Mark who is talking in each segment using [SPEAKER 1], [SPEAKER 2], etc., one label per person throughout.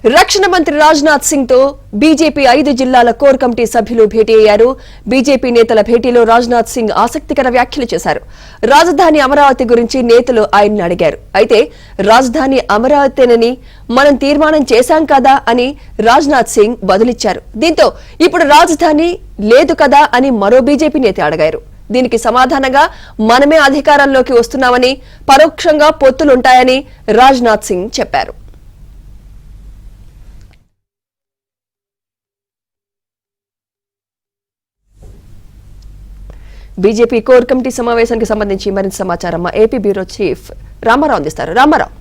[SPEAKER 1] రక్షణ మంత్రి రాజ్నాథ్ సింగ్ తో బీజేపీ 5 జిల్లాల కోర్ కమిటీ సభ్యులు భేటీ అయ్యారు. బీజేపీ నేతల భేటీలో రాజ్నాథ్ సింగ్ ఆసక్తికర వ్యాఖ్యలు చేశారు. రాజధాని అమరావతి గురించి నేతలు ఆయన్ని అడిగారు. అయితే రాజధాని అమరావతిని మనం తీర్మానం చేశాం కదా అని రాజ్నాథ్ సింగ్ బదులిచ్చారు. దీంతో ఇప్పుడు రాజధాని లేదు కదా అని మరో బీజేపీ నేత అడిగారు. దీనికి సమాధానంగా మనమే అధికారంలోకి వస్తున్నామని, పరోక్షంగా పొత్తులుంటాయని రాజ్నాథ్ సింగ్ చెప్పారు. బీజేపీ కోర్ కమిటీ సమావేశానికి సంబంధించి మరింత సమాచారం మా ఏపీ బ్యూరో చీఫ్ రామారావు అందిస్తారు. Ramarao.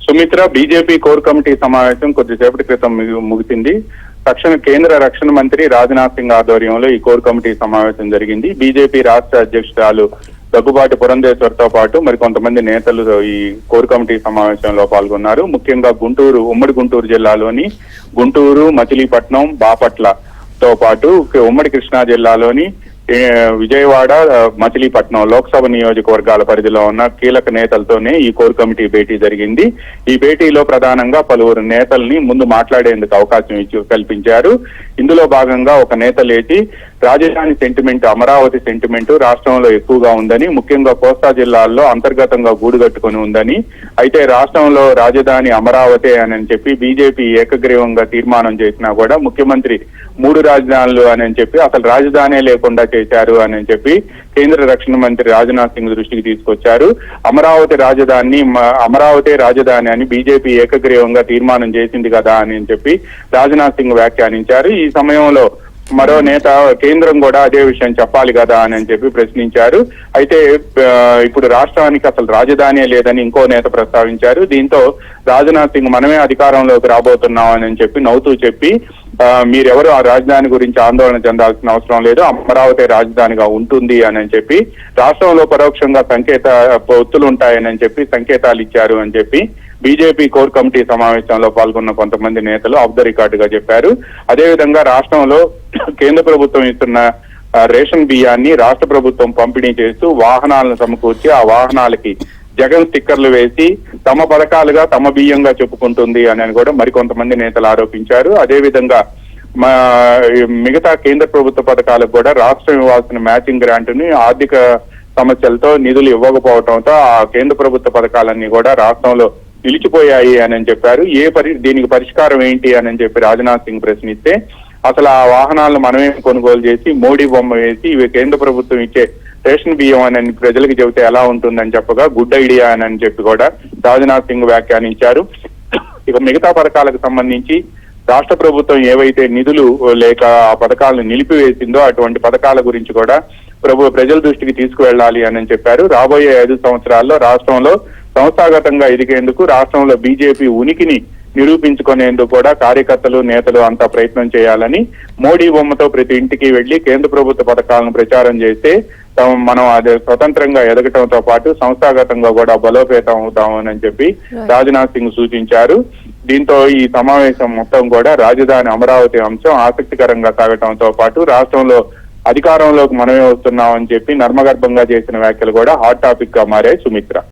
[SPEAKER 2] Sumitra, BJP core committee సమావేశం కొద్దిసేపటి క్రితం ముగిసింది. కేంద్ర రక్షణ మంత్రి రాజ్నాథ్ సింగ్ ఆధ్వర్యంలో ఈ కోర్ కమిటీ సమావేశం జరిగింది. బీజేపీ రాష్ట్ర అధ్యక్షురాలు దగ్గుబాటి పురంధేశ్వరితో పాటు మరికొంతమంది నేతలు ఈ కోర్ కమిటీ సమావేశంలో పాల్గొన్నారు. ముఖ్యంగా ఉమ్మడి గుంటూరు జిల్లాలోని గుంటూరు, మచిలీపట్నం, బాపట్లతో పాటు ఉమ్మడి కృష్ణా జిల్లాలోని విజయవాడ, మచిలీపట్నం లోక్సభ నియోజకవర్గాల పరిధిలో ఉన్న కీలక నేతలతోనే ఈ కోర్ కమిటీ భేటీ జరిగింది. ఈ భేటీలో ప్రధానంగా పలువురు నేతల్ని ముందు మాట్లాడేందుకు అవకాశం కల్పించారు. ఇందులో భాగంగా ఒక నేత లేచి రాజధాని సెంటిమెంట్, అమరావతి సెంటిమెంట్ రాష్ట్రంలో ఎక్కువగా ఉందని, ముఖ్యంగా కోస్తా జిల్లాల్లో అంతర్గతంగా గూడుగట్టుకుని ఉందని, అయితే రాష్ట్రంలో రాజధాని అమరావతి అని చెప్పి బీజేపీ ఏకగ్రీవంగా తీర్మానం చేసినా కూడా ముఖ్యమంత్రి 3 రాజధానులు అని చెప్పి అసలు రాజధానే లేకుండా చేశారు అని చెప్పి కేంద్ర రక్షణ మంత్రి రాజ్నాథ్ సింగ్ దృష్టికి తీసుకొచ్చారు. అమరావతి రాజధాని అని బీజేపీ ఏకగ్రీవంగా తీర్మానం చేసింది కదా అని చెప్పి రాజ్నాథ్ సింగ్ వ్యాఖ్యానించారు. ఈ సమయంలో మరో నేత కేంద్రం కూడా అదే విషయం చెప్పాలి కదా అని చెప్పి ప్రశ్నించారు. అయితే ఇప్పుడు రాష్ట్రానికి అసలు రాజధాని లేదని ఇంకో నేత ప్రస్తావించారు. దీంతో రాజ్నాథ్ సింగ్ మనమే అధికారంలోకి రాబోతున్నాం అని చెప్పి నవ్వుతూ చెప్పి మీరెవరు ఆ రాజధాని గురించి ఆందోళన చెందాల్సిన అవసరం లేదు, అమరావతి రాజధానిగా ఉంటుంది అని చెప్పి రాష్ట్రంలో పరోక్షంగా పొత్తులు ఉంటాయని చెప్పి సంకేతాలు ఇచ్చారు అని చెప్పి బీజేపీ కోర్ కమిటీ సమావేశంలో పాల్గొన్న కొంతమంది నేతలు ఆఫ్ ద రికార్డ్ గా చెప్పారు. అదేవిధంగా రాష్ట్రంలో కేంద్ర ప్రభుత్వం ఇస్తున్న రేషన్ బియ్యాన్ని రాష్ట్ర ప్రభుత్వం పంపిణీ చేస్తూ వాహనాలను సమకూర్చి ఆ వాహనాలకి జగన్ స్టిక్కర్లు వేసి తమ పథకాలుగా తమ బియ్యంగా చెప్పుకుంటుంది అని కూడా మరికొంతమంది నేతలు ఆరోపించారు. అదేవిధంగా మిగతా కేంద్ర ప్రభుత్వ పథకాలకు కూడా రాష్ట్రం ఇవ్వాల్సిన మ్యాచింగ్ గ్రాంట్ని ఆర్థిక సమస్యలతో నిధులు ఇవ్వకపోవడంతో ఆ కేంద్ర ప్రభుత్వ పథకాలన్నీ కూడా రాష్ట్రంలో నిలిచిపోయాయి అని చెప్పారు. దీనికి పరిష్కారం ఏంటి అని చెప్పి రాజ్నాథ్ సింగ్ ప్రశ్నిస్తే అసలు ఆ వాహనాలను మనమే కొనుగోలు చేసి మోడీ బొమ్మ వేసి ఇవి కేంద్ర ప్రభుత్వం ఇచ్చే రేషన్ బియ్యం అని ప్రజలకు చెబితే ఎలా ఉంటుందని చెప్పగా గుడ్ ఐడియా అని చెప్పి కూడా రాజ్నాథ్ సింగ్ వ్యాఖ్యానించారు. ఇక మిగతా పథకాలకు సంబంధించి రాష్ట్ర ప్రభుత్వం ఏవైతే నిధులు లేక ఆ పథకాలను నిలిపివేసిందో అటువంటి పథకాల గురించి కూడా ప్రజల దృష్టికి తీసుకువెళ్లాలి అని చెప్పారు. రాబోయే 5 సంవత్సరాల్లో రాష్ట్రంలో సంస్థాగతంగా ఎదిగేందుకు రాష్ట్రంలో బీజేపీ ఉనికిని నిరూపించుకునేందుకు కూడా కార్యకర్తలు, నేతలు అంతా ప్రయత్నం చేయాలని, మోడీ బొమ్మతో ప్రతి ఇంటికి వెళ్లి కేంద్ర ప్రభుత్వ పథకాలను ప్రచారం చేస్తే మనం అదే స్వతంత్రంగా ఎదగటంతో పాటు సంస్థాగతంగా కూడా బలోపేతం అవుతామని చెప్పి రాజ్నాథ్ సింగ్ సూచించారు. దీంతో ఈ సమావేశం మొత్తం కూడా రాజధాని అమరావతి అంశం ఆసక్తికరంగా సాగటంతో పాటు రాష్ట్రంలో అధికారంలోకి మనమే వస్తున్నామని చెప్పి నర్మగర్భంగా చేసిన వ్యాఖ్యలు కూడా హాట్ టాపిక్ గా మారాయి. సుమిత్ర.